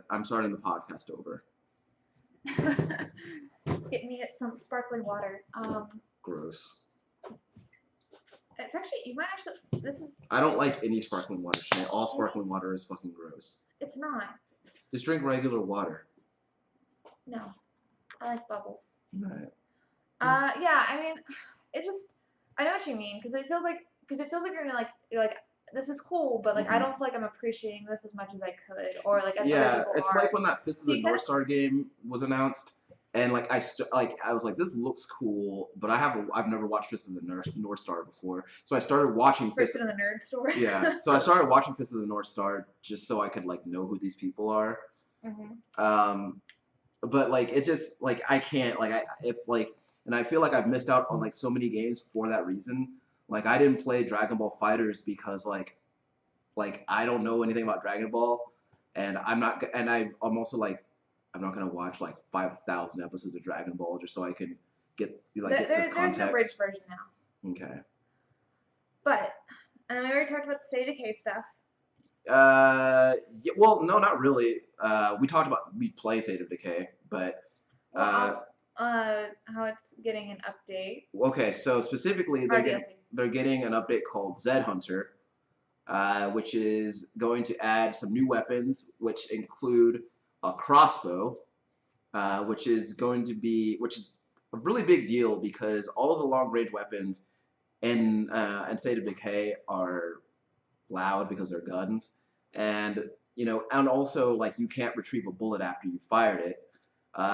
I'm starting the podcast over. Let's get me some sparkling water. Gross. It's actually, you might actually, this is... I don't like any sparkling water, Shanae. All sparkling water is fucking gross. It's not. Just drink regular water. No. I like bubbles. Right. Yeah, I mean, it just, I know what you mean, because it feels like you're in like this is cool, but like I don't feel like I'm appreciating this as much as I could, or like as other people it's are. like when that Fist of So the you kind North of Star game was announced, and like I was like, this looks cool, but I've never watched Fist of the North Star before, so I started watching person in the nerd store. Yeah, so I started watching Fist of the North Star just so I could like know who these people are. Um, but like it's just like I can't like I if like and I feel like I've missed out on like so many games for that reason. Like I didn't play Dragon Ball Fighters because like I don't know anything about Dragon Ball, and I'm also like I'm not gonna watch like 5,000 episodes of Dragon Ball just so I can get get this context. There's an abridged version now. Okay. But and then we already talked about the State of Decay stuff. Yeah, well, no, not really. We talked about we play State of Decay, but how it's getting an update. Okay, so specifically they're getting an update called Zed Hunter, which is going to add some new weapons, which include a crossbow, which is a really big deal because all of the long range weapons in State of Decay are loud because they're guns, and and also like you can't retrieve a bullet after you fired it.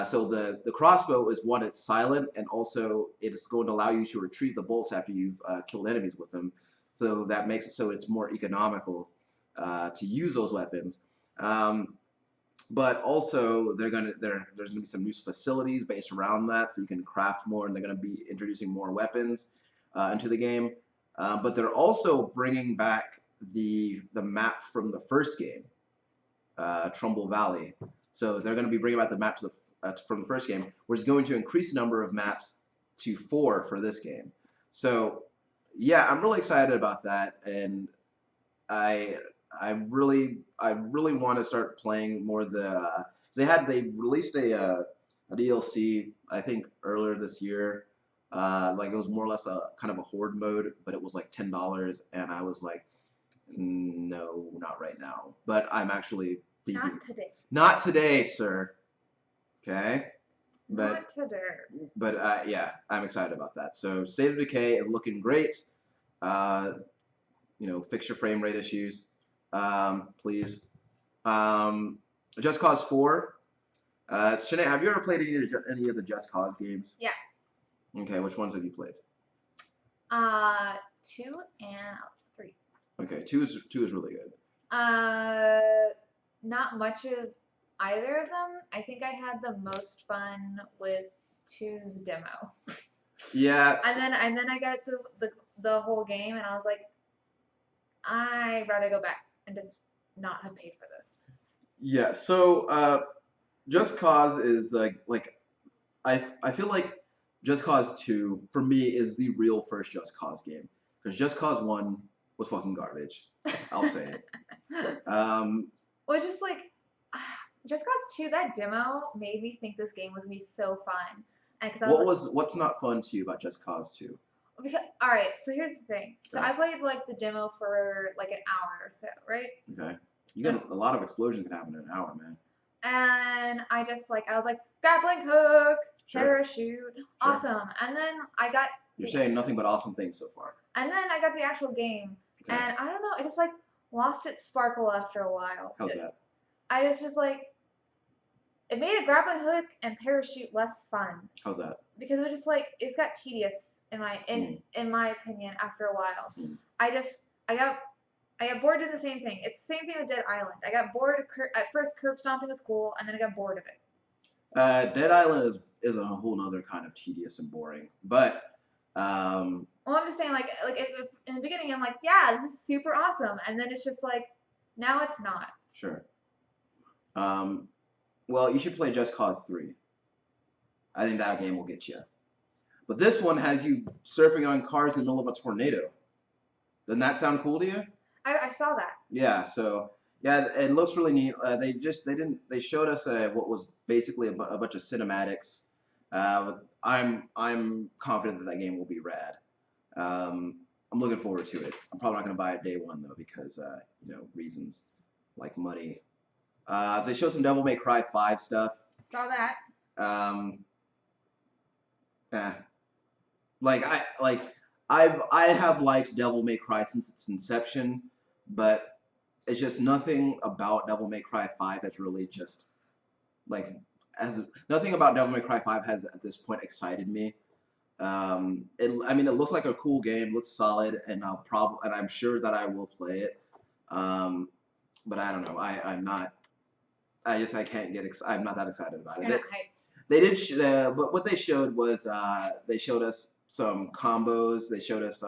So the crossbow is one, it's silent, and also it is going to allow you to retrieve the bolts after you've killed enemies with them. So that makes it so it's more economical to use those weapons. But also there's gonna be some new facilities based around that, so you can craft more, and they're gonna be introducing more weapons into the game. But they're also bringing back the map from the first game, Trumbull Valley. So they're going to be bringing back the map from the first game, which is going to increase the number of maps to 4 for this game. So yeah, I'm really excited about that, and I really want to start playing more of the. They released a DLC I think earlier this year. Like it was more or less a kind of a horde mode, but it was like $10, and I was like, no, not right now. But I'm actually thinking, not today. Not today, sir. Okay. Not today. But yeah, I'm excited about that. So State of Decay is looking great. Fix your frame rate issues, please. Just Cause 4. Shanae, have you ever played any of the Just Cause games? Yeah. Okay, which ones have you played? 2 and 3. Okay, 2 is really good. Not much of either of them. I think I had the most fun with 2's demo. Yeah. And then I got the whole game, and I was like, I'd rather go back and just not have paid for this. Yeah. So Just Cause is like I feel like Just Cause 2 for me is the real first Just Cause game, because Just Cause 1 was fucking garbage. I'll say it. Well, just like Just Cause 2, that demo made me think this game was gonna be so fun. And what's not fun to you about Just Cause 2? Because, all right, so here's the thing. So I played like the demo for like an hour or so, right? Okay. You got a lot of explosions can happen in an hour, man. And I was like, grappling hook, parachute, awesome. And then I got. You're saying nothing but awesome things so far. And then I got the actual game, and I don't know, it just like lost its sparkle after a while. How's that? I just like. It made a grappling hook and parachute less fun. How's that? Because it was just like it's got tedious in my opinion after a while. I got bored doing the same thing. It's the same thing with Dead Island. I got bored at first curb stomping a school, and then I got bored of it. Dead Island is a whole nother kind of tedious and boring. But well, I'm just saying like if in the beginning I'm like, yeah, this is super awesome, and then it's just like now it's not. Sure. Well, you should play Just Cause 3. I think that game will get you. But this one has you surfing on cars in the middle of a tornado. Doesn't that sound cool to you? I saw that. Yeah. So yeah, it looks really neat. They showed us what was basically a bunch of cinematics. I'm confident that game will be rad. I'm looking forward to it. I'm probably not going to buy it day one though because reasons like money. They showed some Devil May Cry 5 stuff. Saw that. I have liked Devil May Cry since its inception. but it's just nothing about Devil May Cry 5 has really just like nothing about Devil May Cry 5 has at this point excited me. I mean, it looks like a cool game, looks solid, and I'm sure that I will play it. But I don't know. I'm not. I can't get. I'm not that excited about it. They did. But what they showed was they showed us some combos. They showed us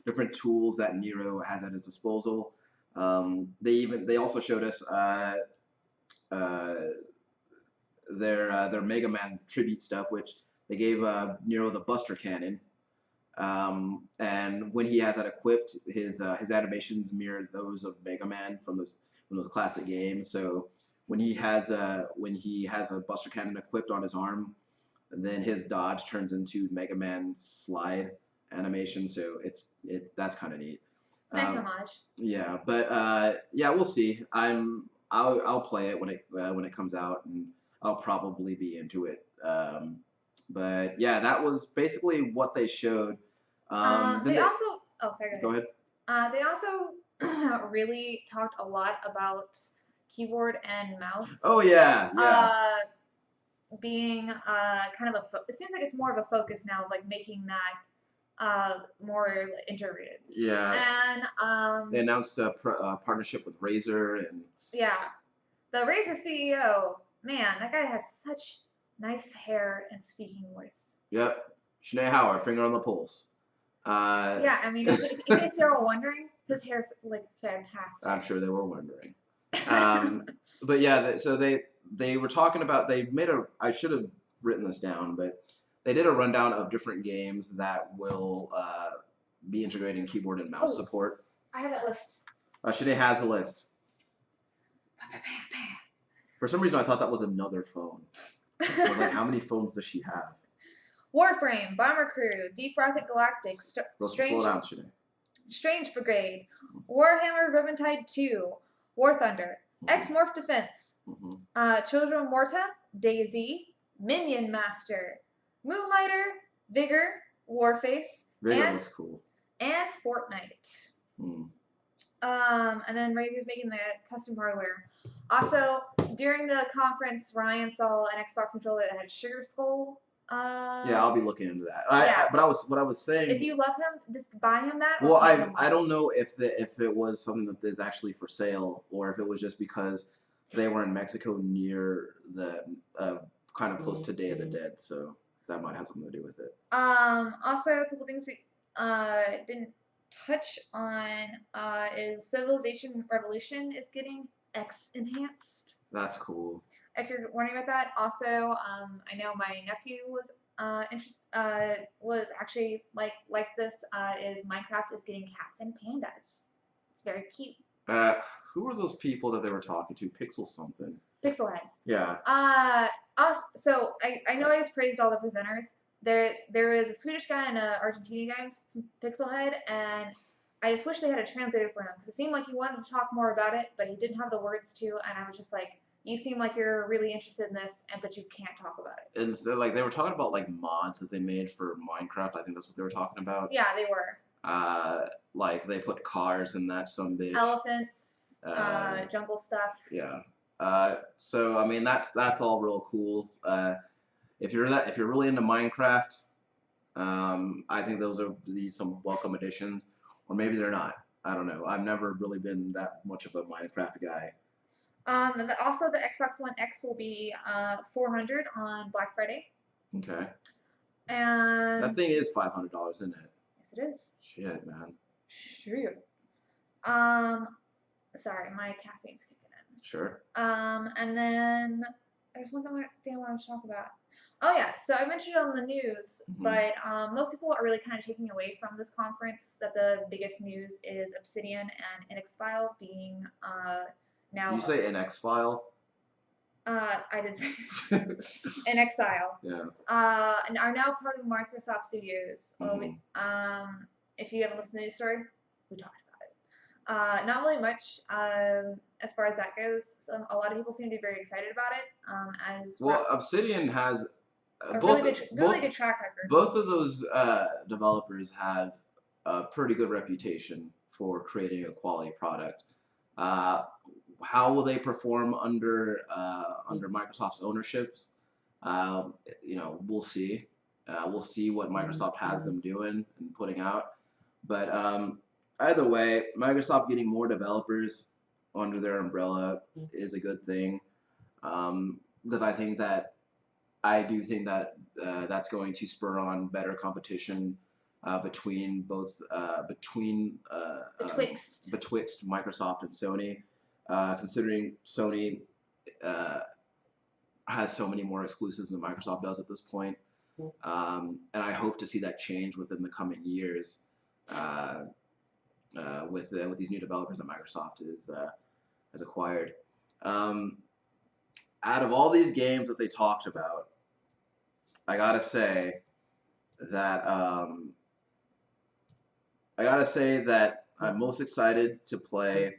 different tools that Nero has at his disposal. They also showed us uh, their Mega Man tribute stuff, which they gave Nero the Buster Cannon. And when he has that equipped, his animations mirror those of Mega Man from those classic games. So when he has a Buster Cannon equipped on his arm, then his dodge turns into Mega Man slide animation. So that's kind of neat. Nice homage. Yeah, but yeah, we'll see. I'll play it when it comes out, and I'll probably be into it. But yeah, that was basically what they showed. They also. Oh, sorry. Go ahead. They also really talked a lot about keyboard and mouse. Oh yeah, yeah. Being kind of it seems like it's more of a focus now, like making that more integrated. Yeah. And they announced a partnership with Razer and. Yeah, the Razer CEO, man, that guy has such nice hair and speaking voice. Yep, Sinead Howard, finger on the pulse. Yeah, I mean, in case they were wondering, his hair's like fantastic. I'm sure they were wondering. But yeah, so they were talking about I should have written this down, but they did a rundown of different games that will be integrating keyboard and mouse support. I have that list. Sinead has a list. For some reason, I thought that was another phone. Like, how many phones does she have? Warframe, Bomber Crew, Deep Rocket Galactic, Strange Brigade, Warhammer Vermintide 2, War Thunder, X-Morph Defense, Children of Morta, DayZ, Minion Master, Moonlighter, Vigor, Warface, Vigor looks cool, and Fortnite. And then Razer's making the custom hardware. Also, during the conference, Ryan saw an Xbox controller that had Sugar Skull. Yeah, I'll be looking into that. But what I was saying. If you love him, just buy him that. Well, I don't know if it was something that is actually for sale, or if it was just because they were in Mexico near the kind of close to Day of the Dead, so that might have something to do with it. Also, a couple things we didn't touch on is Civilization Revolution is getting X enhanced. That's cool. If you're wondering about that, also, I know my nephew was was actually like this. Is Minecraft is getting cats and pandas. It's very cute. Who were those people that they were talking to? Pixel something. Pixelhead. Yeah. So I know I just praised all the presenters. There is a Swedish guy and an Argentinian guy from Pixelhead, and I just wish they had a translator for him because it seemed like he wanted to talk more about it, but he didn't have the words to, and I was just like, you seem like you're really interested in this, but you can't talk about it. And they were talking about like mods that they made for Minecraft. I think that's what they were talking about. Yeah, they were. Like they put cars in that some bitch. Elephants, jungle stuff. Yeah. So I mean that's all real cool. If you're really into Minecraft, I think those are some welcome additions, or maybe they're not. I don't know. I've never really been that much of a Minecraft guy. Also, the Xbox One X will be $400 on Black Friday. Okay. And that thing is $500, isn't it? Yes, it is. Shit, man. Sure. Sorry, my caffeine's kicking in. Sure. And then there's one thing I wanted to talk about. Oh yeah, so I mentioned it on the news, but most people are really kind of taking away from this conference that the biggest news is Obsidian and NX-File being now. Did you say NX-File? I did say in exile. Yeah. And are now part of Microsoft Studios. If you haven't listened to the story, we talked about it. Not really much as far as that goes. A lot of people seem to be very excited about it. Obsidian has a really good track record. Both of those developers have a pretty good reputation for creating a quality product. How will they perform under Microsoft's ownership? We'll see. We'll see what Microsoft has them doing and putting out. But either way, Microsoft getting more developers under their umbrella is a good thing, because I do think that that's going to spur on better competition betwixt Microsoft and Sony, considering Sony has so many more exclusives than Microsoft does at this point. And I hope to see that change within the coming years with these new developers that Microsoft has acquired. Out of all these games that they talked about, I gotta say that I'm most excited to play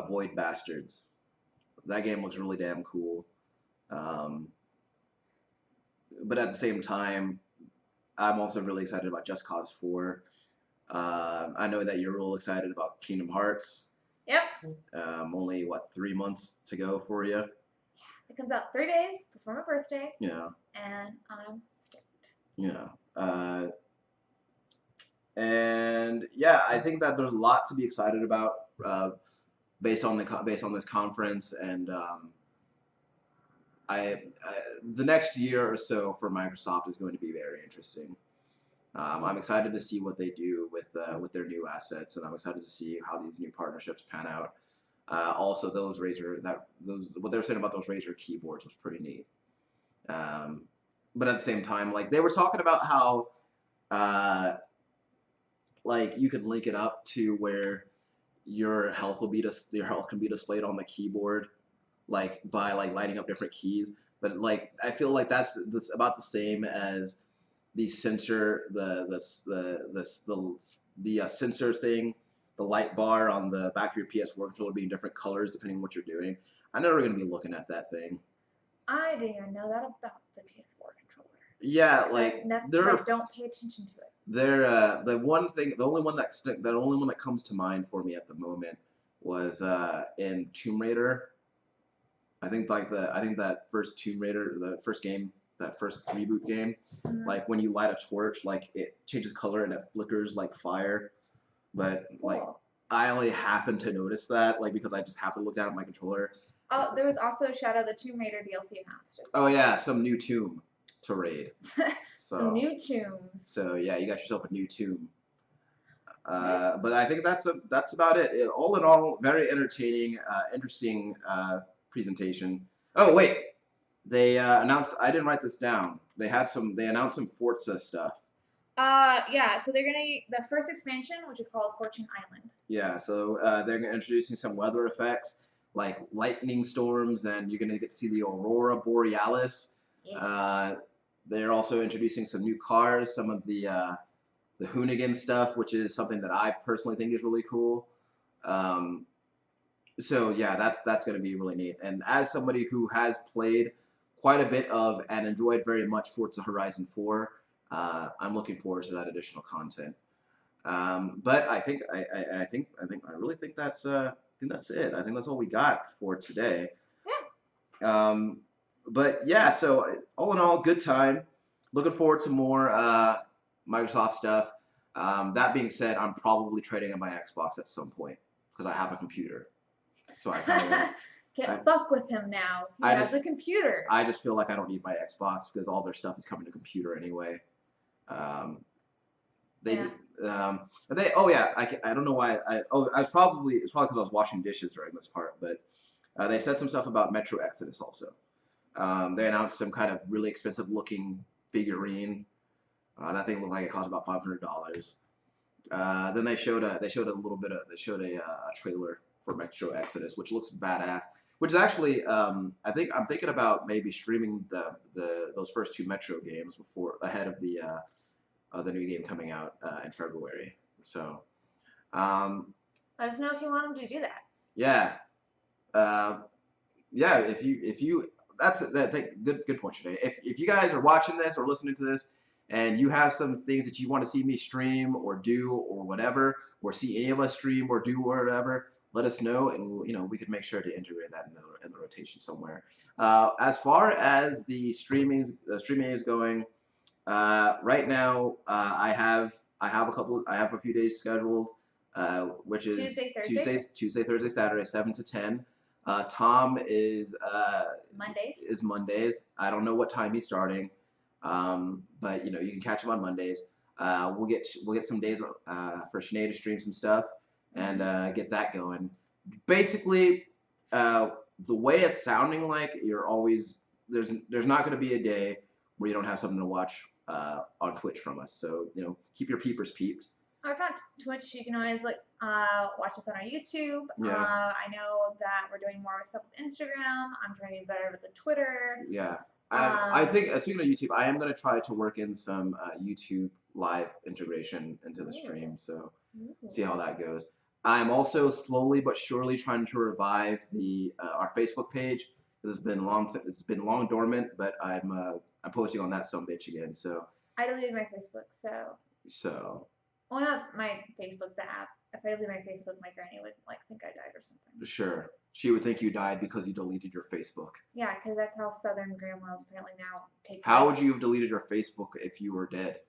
Void Bastards. That game looks really damn cool. But at the same time, I'm also really excited about Just Cause 4. I know that you're real excited about Kingdom Hearts. Yep. Only 3 months to go for you? It comes out 3 days before my birthday. Yeah. And I'm stoked. Yeah. And yeah, I think that there's a lot to be excited about based on this conference, and the next year or so for Microsoft is going to be very interesting. I'm excited to see what they do with their new assets, and I'm excited to see how these new partnerships pan out. Also, what they were saying about those Razer keyboards was pretty neat. But at the same time, like they were talking about how like you could link it up to where your health can be displayed on the keyboard, like by lighting up different keys. But like I feel like that's about the same as the sensor, the sensor thing, the light bar on the back of your PS4 controller being different colors depending on what you're doing. I'm never gonna be looking at that thing. I didn't even know that about the PS4 controller. Yeah, I don't pay attention to it. The only one that comes to mind for me at the moment was in Tomb Raider. I think that first Tomb Raider, the first game, that first reboot game, like when you light a torch, like it changes color and it flickers like fire. But cool. Like I only happened to notice that, like because I just happened to look down at my controller. Oh, there was also Shadow of the Tomb Raider DLC announced as well. Oh yeah, some new tomb to raid. Some new tombs. So yeah, you got yourself a new tomb. But I think that's about it. All in all, very entertaining, interesting presentation. Oh wait, they announced. I didn't write this down. They announced some Forza stuff. Yeah. So they're the first expansion, which is called Fortune Island. Yeah. So they're introducing some weather effects like lightning storms, and you're gonna get to see the Aurora Borealis. Yeah. They're also introducing some new cars, some of the Hoonigan stuff, which is something that I personally think is really cool. So yeah, that's going to be really neat. And as somebody who has played quite a bit of and enjoyed very much Forza Horizon 4, I'm looking forward to that additional content. But I really think that's it. I think that's all we got for today. Yeah. But yeah, so all in all, good time. Looking forward to more Microsoft stuff. That being said, I'm probably trading in my Xbox at some point because I have a computer. So I kind of can't fuck with him now. He has a computer. I just feel like I don't need my Xbox because all their stuff is coming to computer anyway. I don't know why. It's probably because I was washing dishes during this part, but they said some stuff about Metro Exodus also. They announced some kind of really expensive looking figurine. That thing looked like it cost about $500. Then they showed a trailer for Metro Exodus, which looks badass. Which is actually, I'm thinking about maybe streaming those first two Metro games ahead of the new game coming out in February. So, let us know if you want them to do that. Yeah, yeah. If you good point today. If you guys are watching this or listening to this and you have some things that you want to see me stream or do or whatever, or see any of us stream or do or whatever, let us know, and we could make sure to integrate that in the rotation somewhere. As far as the streaming is going, right now I have a few days scheduled, which is Tuesday, Thursday, Saturday, 7 to 10. Tom is Mondays. I don't know what time he's starting, but you can catch him on Mondays. We'll get some days for Sinead to stream some stuff and get that going. Basically, the way it's sounding like, you're always there's not going to be a day where you don't have something to watch on Twitch from us. So keep your peepers peeped. Or if not Twitch, you can always watch us on our YouTube. Yeah. I know that we're doing more stuff with Instagram. I'm trying to be better with the Twitter. Yeah. I think, speaking of YouTube, I am going to try to work in some YouTube live integration into the stream. So see how that goes. I'm also slowly but surely trying to revive our Facebook page. It's been long dormant, but I'm posting on that sumbitch again. So I deleted my Facebook, so. Well, not my Facebook, the app. If I deleted my Facebook, my granny would think I died or something. Sure, she would think you died because you deleted your Facebook. Yeah, because that's how Southern grandmas apparently now take. How would you have deleted your Facebook if you were dead?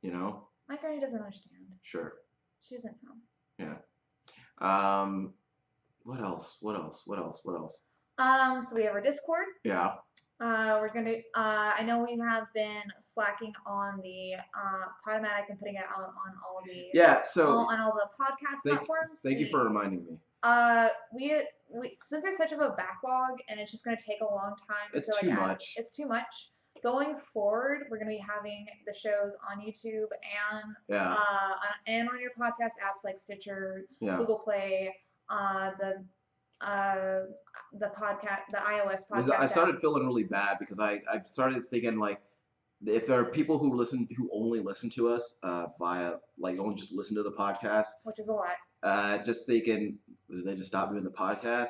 My granny doesn't understand. Sure. She doesn't know. Yeah. What else? So we have our Discord. Yeah. We're gonna. I know we have been slacking on the Podomatic and putting it out on all the. Yeah. So on all the podcast platforms. Thank you for reminding me. We since there's such of a backlog and it's just gonna take a long time. It's too much. It's too much. Going forward, we're gonna be having the shows on YouTube and on your podcast apps like Stitcher, Google Play, the iOS podcast. I started feeling really bad because I started thinking if there are people who only listen to us via only just listen to the podcast, which is a lot. Just thinking, did they just stop doing the podcast?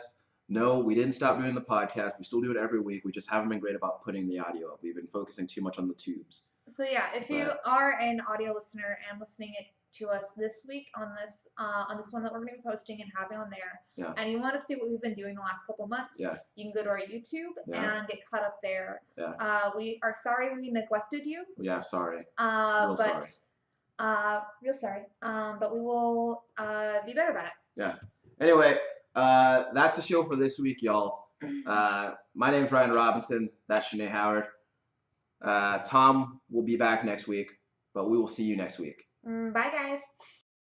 No, we didn't stop doing the podcast. We still do it every week. We just haven't been great about putting the audio up. We've been focusing too much on the tubes. So yeah, if you are an audio listener and listening to us this week on this one that we're going to be posting and having on there, and you want to see what we've been doing the last couple months, you can go to our YouTube and get caught up there. We are sorry we neglected you. Yeah, sorry. Real sorry. But we will be better about it. Yeah. Anyway, that's the show for this week, y'all. My name's Ryan Robinson. That's Sinead Howard. Tom will be back next week, but we will see you next week. Bye, guys.